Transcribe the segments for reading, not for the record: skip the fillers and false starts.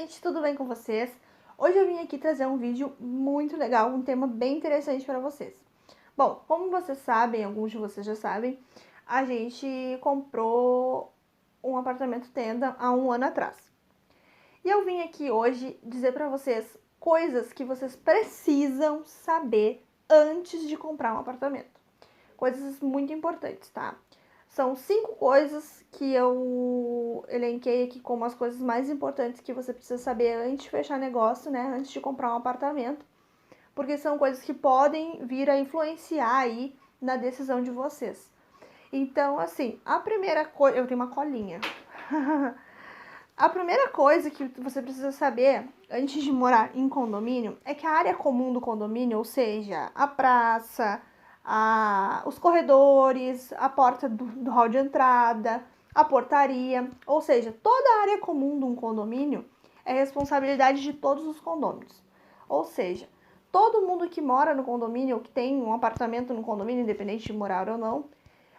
gente, tudo bem com vocês? Hoje eu vim aqui trazer um vídeo muito legal, um tema bem interessante para vocês. Bom, como vocês sabem, alguns de vocês já sabem, a gente comprou um apartamento tenda há um ano atrás. E eu vim aqui hoje dizer para vocês coisas que vocês precisam saber antes de comprar um apartamento. Coisas muito importantes, tá? São 5 coisas que eu elenquei aqui como as coisas mais importantes que você precisa saber antes de fechar negócio, né? Antes de comprar um apartamento. Porque são coisas que podem vir a influenciar aí na decisão de vocês. Então, assim, a primeira coisa... Eu tenho uma colinha. A primeira coisa que você precisa saber antes de morar em condomínio é que a área comum do condomínio, ou seja, a praça, os corredores, a porta do hall de entrada, a portaria, ou seja, toda a área comum de um condomínio é responsabilidade de todos os condôminos. Ou seja, todo mundo que mora no condomínio, ou que tem um apartamento no condomínio, independente de morar ou não,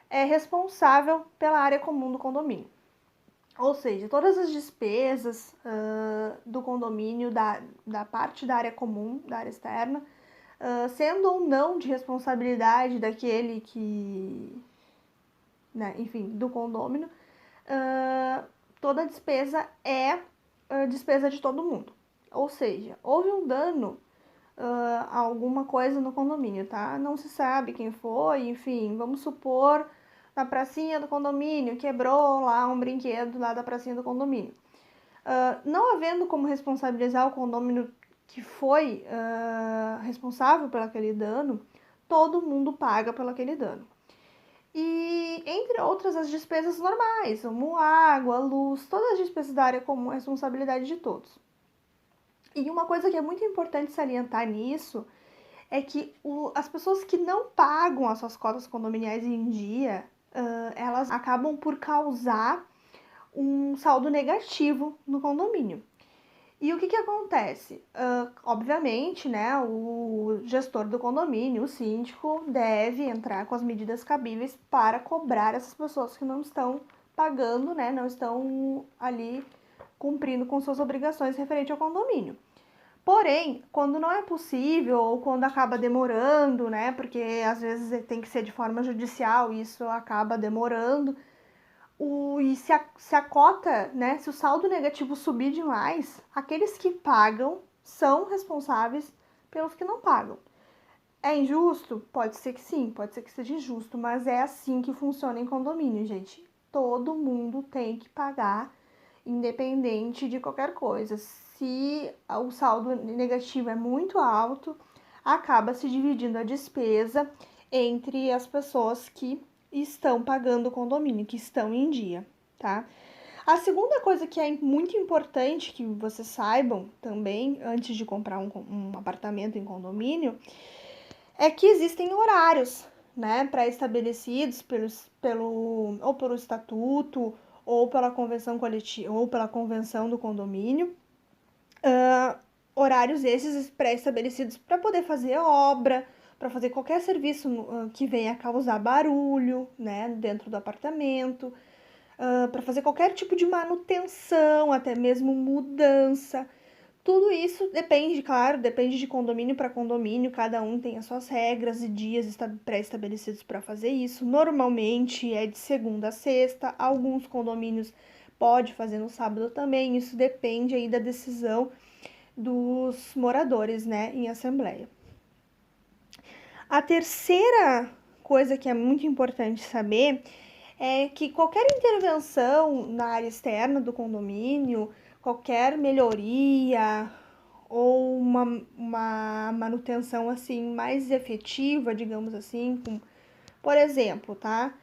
é responsável pela área comum do condomínio. Ou seja, todas as despesas do condomínio, da parte da área comum, da área externa, sendo ou não de responsabilidade daquele que, né, enfim, do condômino, toda despesa é despesa de todo mundo. Ou seja, houve um dano a alguma coisa no condomínio, tá? Não se sabe quem foi, enfim, vamos supor na pracinha do condomínio, quebrou lá um brinquedo lá da pracinha do condomínio. Não havendo como responsabilizar o condomínio que foi responsável por aquele dano, todo mundo paga pelo aquele dano. E, entre outras, as despesas normais, como água, luz, todas as despesas da área comum é responsabilidade de todos. E uma coisa que é muito importante salientar nisso é que as pessoas que não pagam as suas cotas condominiais em dia, elas acabam por causar um saldo negativo no condomínio. E o que acontece? Obviamente, né, o gestor do condomínio, o síndico, deve entrar com as medidas cabíveis para cobrar essas pessoas que não estão pagando, né, não estão ali cumprindo com suas obrigações referente ao condomínio. Porém, quando não é possível ou quando acaba demorando, né, porque às vezes tem que ser de forma judicial e isso acaba demorando, e se a cota, né, se o saldo negativo subir demais, aqueles que pagam são responsáveis pelos que não pagam. É injusto? Pode ser que sim, pode ser que seja injusto, mas é assim que funciona em condomínio, gente. Todo mundo tem que pagar, independente de qualquer coisa. Se o saldo negativo é muito alto, acaba se dividindo a despesa entre as pessoas que estão pagando o condomínio, que estão em dia, tá? A segunda coisa que é muito importante que vocês saibam também, antes de comprar um apartamento em condomínio, é que existem horários, né, pré-estabelecidos ou pelo estatuto, ou pela convenção coletiva, ou pela convenção do condomínio, horários esses pré-estabelecidos para poder fazer obra, para fazer qualquer serviço que venha a causar barulho, né, dentro do apartamento, para fazer qualquer tipo de manutenção, até mesmo mudança. Tudo isso depende, claro, depende de condomínio para condomínio, cada um tem as suas regras e dias pré-estabelecidos para fazer isso. Normalmente é de segunda a sexta, alguns condomínios pode fazer no sábado também, isso depende aí da decisão dos moradores, né, em assembleia. A terceira coisa que é muito importante saber é que qualquer intervenção na área externa do condomínio, qualquer melhoria ou uma manutenção assim mais efetiva, digamos assim, por exemplo, tá?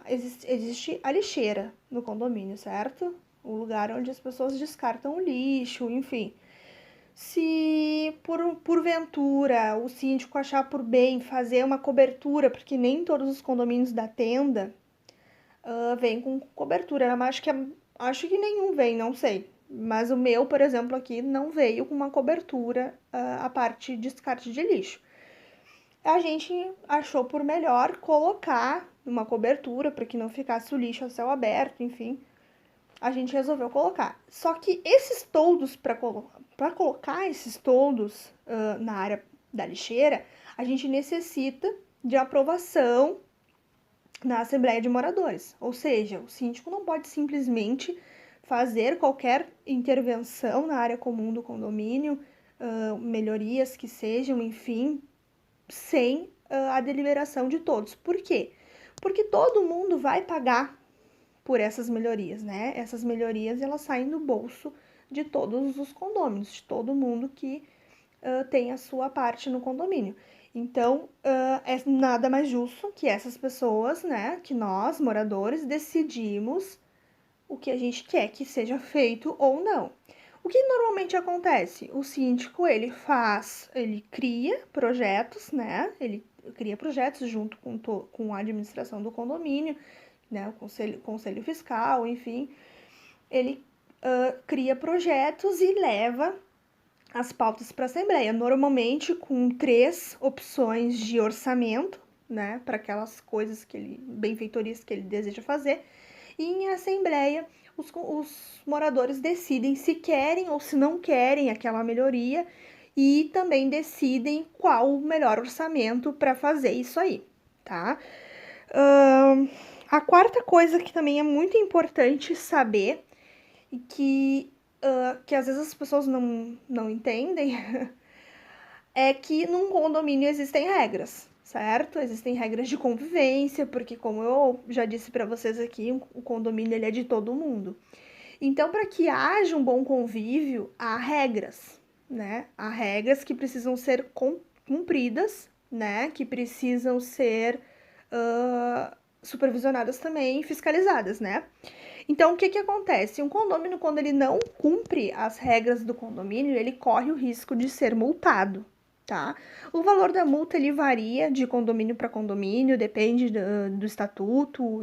Existe a lixeira no condomínio, certo? O lugar onde as pessoas descartam o lixo, enfim. Se porventura o síndico achar por bem fazer uma cobertura, porque nem todos os condomínios da tenda vem com cobertura, mas acho que nenhum vem, não sei. Mas o meu, por exemplo, aqui não veio com uma cobertura a parte de descarte de lixo. A gente achou por melhor colocar uma cobertura para que não ficasse o lixo a céu aberto, enfim. a gente resolveu colocar. Só que esses toldos, para colocar esses toldos na área da lixeira, a gente necessita de aprovação na Assembleia de Moradores. Ou seja, o síndico não pode simplesmente fazer qualquer intervenção na área comum do condomínio, melhorias que sejam, enfim, sem a deliberação de todos. Por quê? Porque todo mundo vai pagar por essas melhorias, né? Essas melhorias, elas saem do bolso de todos os condôminos, de todo mundo que tem a sua parte no condomínio. Então, é nada mais justo que essas pessoas, né, que nós, moradores, decidimos o que a gente quer que seja feito ou não. O que normalmente acontece? O síndico, ele cria projetos, né, ele cria projetos junto com a administração do condomínio, né, o conselho fiscal, enfim, ele cria projetos e leva as pautas para a Assembleia, normalmente com 3 opções de orçamento, né, para aquelas coisas benfeitorias que ele deseja fazer, e em Assembleia os moradores decidem se querem ou se não querem aquela melhoria e também decidem qual o melhor orçamento para fazer isso aí, tá? A quarta coisa que também é muito importante saber e que às vezes as pessoas não entendem é que num condomínio existem regras, certo? Existem regras de convivência, porque como eu já disse para vocês aqui, o condomínio ele é de todo mundo. Então, para que haja um bom convívio, há regras, né? Há regras que precisam ser cumpridas, né? Que precisam ser supervisionadas também, fiscalizadas, né? Então, o que acontece? Um condomínio, quando ele não cumpre as regras do condomínio, ele corre o risco de ser multado, tá? O valor da multa, ele varia de condomínio para condomínio, depende do estatuto,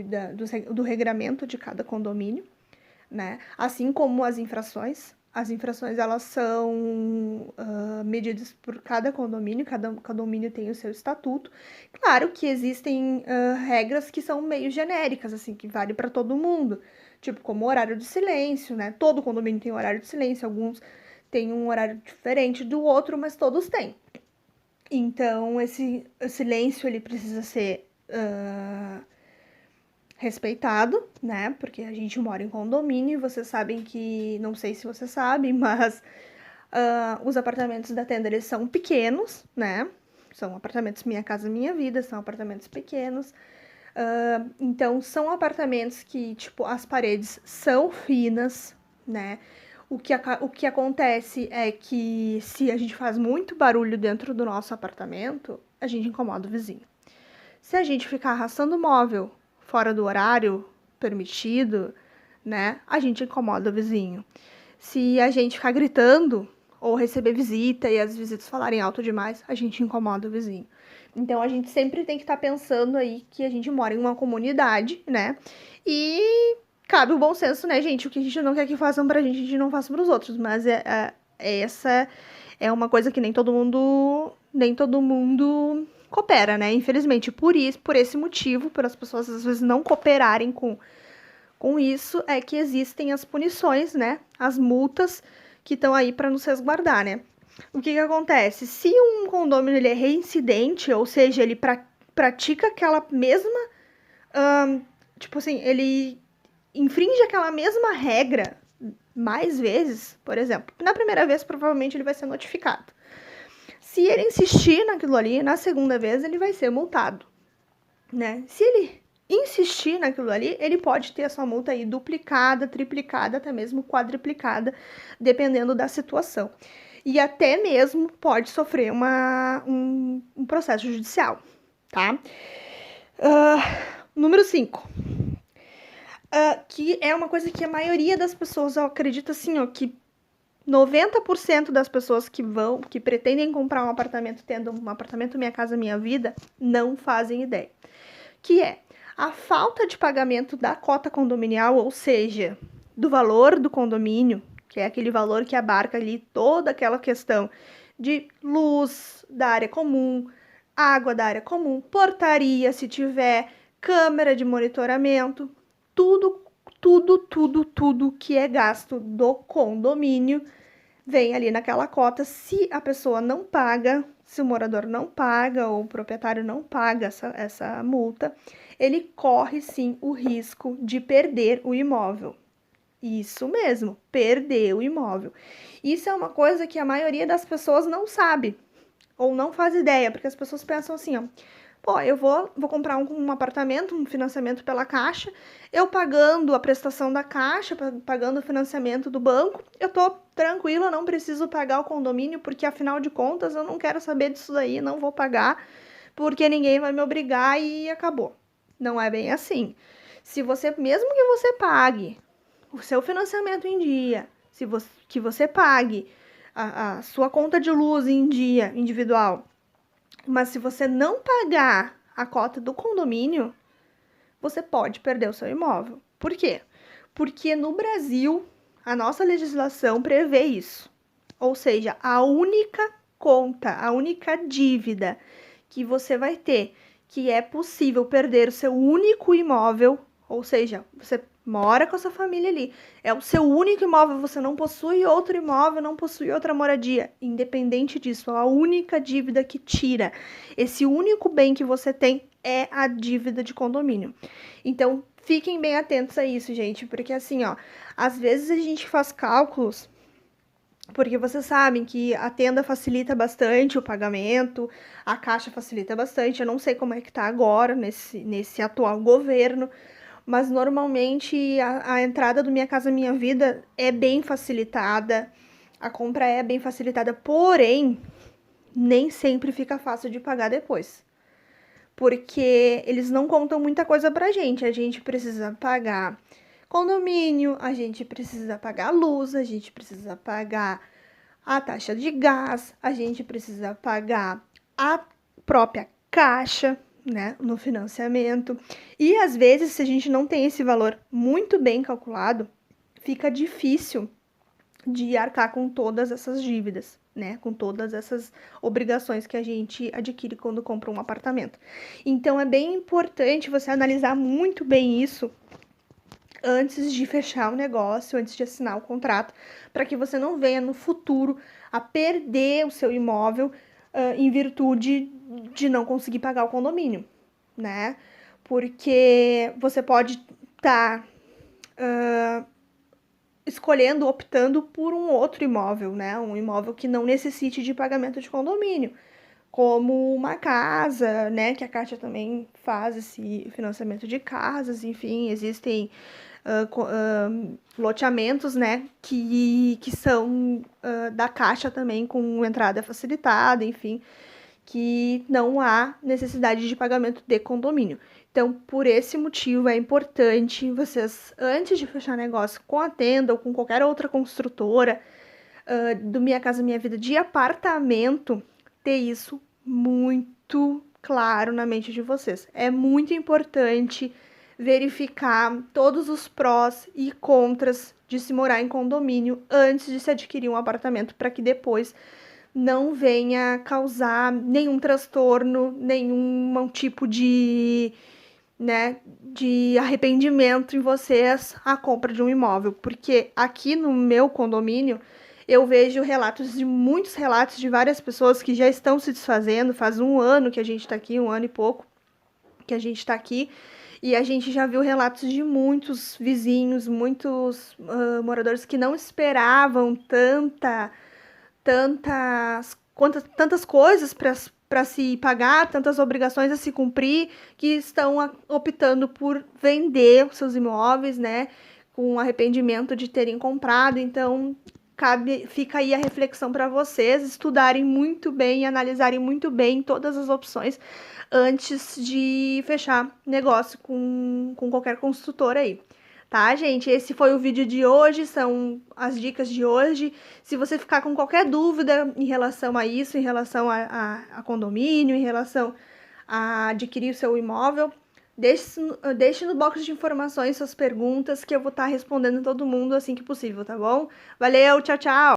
do regramento de cada condomínio, né? Assim como as infrações. As infrações, elas são medidas por cada condomínio tem o seu estatuto. Claro que existem regras que são meio genéricas, assim, que vale para todo mundo. Tipo, como horário de silêncio, né? Todo condomínio tem horário de silêncio, alguns têm um horário diferente do outro, mas todos têm. Então, esse silêncio, ele precisa ser respeitado, né? Porque a gente mora em condomínio e vocês sabem que, não sei se vocês sabem, mas os apartamentos da Tenda, eles são pequenos, né? São apartamentos Minha Casa Minha Vida, são apartamentos pequenos. Então, são apartamentos que, tipo, as paredes são finas, né? O que acontece é que se a gente faz muito barulho dentro do nosso apartamento, a gente incomoda o vizinho. Se a gente ficar arrastando o móvel fora do horário permitido, né, a gente incomoda o vizinho. Se a gente ficar gritando ou receber visita e as visitas falarem alto demais, a gente incomoda o vizinho. Então, a gente sempre tem que estar pensando aí que a gente mora em uma comunidade, né? E cabe o bom senso, né, gente? O que a gente não quer que façam pra gente, a gente não faça pros outros. Mas essa é uma coisa que nem todo mundo coopera, né? Infelizmente, por esse motivo, por as pessoas às vezes não cooperarem com isso, é que existem as punições, né? As multas que estão aí para nos resguardar, né? O que acontece? Se um condomínio ele é reincidente, ou seja, ele pratica aquela mesma... tipo assim, ele infringe aquela mesma regra mais vezes, por exemplo. Na primeira vez, provavelmente, ele vai ser notificado. Se ele insistir naquilo ali, na segunda vez, ele vai ser multado, né? Se ele insistir naquilo ali, ele pode ter a sua multa aí duplicada, triplicada, até mesmo quadriplicada, dependendo da situação. E até mesmo pode sofrer um processo judicial, tá? Número 5. Que é uma coisa que a maioria das pessoas acredita assim, ó, que 90% das pessoas que pretendem comprar um apartamento, tendo um apartamento Minha Casa Minha Vida, não fazem ideia. Que é a falta de pagamento da cota condominial, ou seja, do valor do condomínio, que é aquele valor que abarca ali toda aquela questão de luz da área comum, água da área comum, portaria, se tiver, câmera de monitoramento, tudo que é gasto do condomínio vem ali naquela cota. Se a pessoa não paga, se o morador não paga ou o proprietário não paga essa multa, ele corre sim o risco de perder o imóvel. Isso mesmo, perder o imóvel. Isso é uma coisa que a maioria das pessoas não sabe ou não faz ideia, porque as pessoas pensam assim, ó, pô, eu vou comprar um apartamento, um financiamento pela Caixa, eu pagando a prestação da Caixa, pagando o financiamento do banco, eu tô tranquila, não preciso pagar o condomínio, porque afinal de contas eu não quero saber disso daí, não vou pagar, porque ninguém vai me obrigar e acabou. Não é bem assim. Se você, mesmo que você pague o seu financiamento em dia, que você pague a sua conta de luz em dia, individual, mas se você não pagar a cota do condomínio, você pode perder o seu imóvel. Por quê? Porque no Brasil, a nossa legislação prevê isso. Ou seja, a única conta, a única dívida que você vai ter, que é possível perder o seu único imóvel, ou seja, você mora com a sua família ali, é o seu único imóvel, você não possui outro imóvel, não possui outra moradia. Independente disso, a única dívida que tira esse único bem que você tem é a dívida de condomínio. Então, fiquem bem atentos a isso, gente, porque assim, ó, às vezes a gente faz cálculos, porque vocês sabem que a Tenda facilita bastante o pagamento, a Caixa facilita bastante, eu não sei como é que tá agora nesse atual governo, mas normalmente a entrada do Minha Casa Minha Vida é bem facilitada, a compra é bem facilitada, porém, nem sempre fica fácil de pagar depois. Porque eles não contam muita coisa pra gente. A gente precisa pagar condomínio, a gente precisa pagar luz, a gente precisa pagar a taxa de gás, a gente precisa pagar a própria Caixa, né, no financiamento. E às vezes, se a gente não tem esse valor muito bem calculado, fica difícil de arcar com todas essas dívidas, né? Com todas essas obrigações que a gente adquire quando compra um apartamento. Então, é bem importante você analisar muito bem isso antes de fechar o negócio, antes de assinar o contrato, para que você não venha no futuro a perder o seu imóvel em virtude de não conseguir pagar o condomínio, né? Porque você pode estar escolhendo, optando por um outro imóvel, né? Um imóvel que não necessite de pagamento de condomínio, como uma casa, né? Que a Caixa também faz esse financiamento de casas, enfim, existem loteamentos, né? Que são da Caixa também, com entrada facilitada, enfim, que não há necessidade de pagamento de condomínio. Então, por esse motivo, é importante vocês, antes de fechar negócio com a Tenda ou com qualquer outra construtora do Minha Casa Minha Vida de apartamento, ter isso muito claro na mente de vocês. É muito importante verificar todos os prós e contras de se morar em condomínio antes de se adquirir um apartamento, para que depois não venha causar nenhum transtorno, nenhum tipo de, né, de arrependimento em vocês a compra de um imóvel. Porque aqui no meu condomínio eu vejo muitos relatos de várias pessoas que já estão se desfazendo. Faz um ano que a gente está aqui, um ano e pouco que a gente está aqui, e a gente já viu relatos de muitos vizinhos, muitos moradores que não esperavam tantas coisas para se pagar, tantas obrigações a se cumprir, que estão optando por vender os seus imóveis, né, com arrependimento de terem comprado. Então, fica aí a reflexão para vocês estudarem muito bem e analisarem muito bem todas as opções antes de fechar negócio com qualquer construtora aí. Tá, gente? Esse foi o vídeo de hoje, são as dicas de hoje. Se você ficar com qualquer dúvida em relação a isso, em relação a condomínio, em relação a adquirir o seu imóvel, deixe no box de informações suas perguntas, que eu vou estar respondendo todo mundo assim que possível, tá bom? Valeu, tchau, tchau!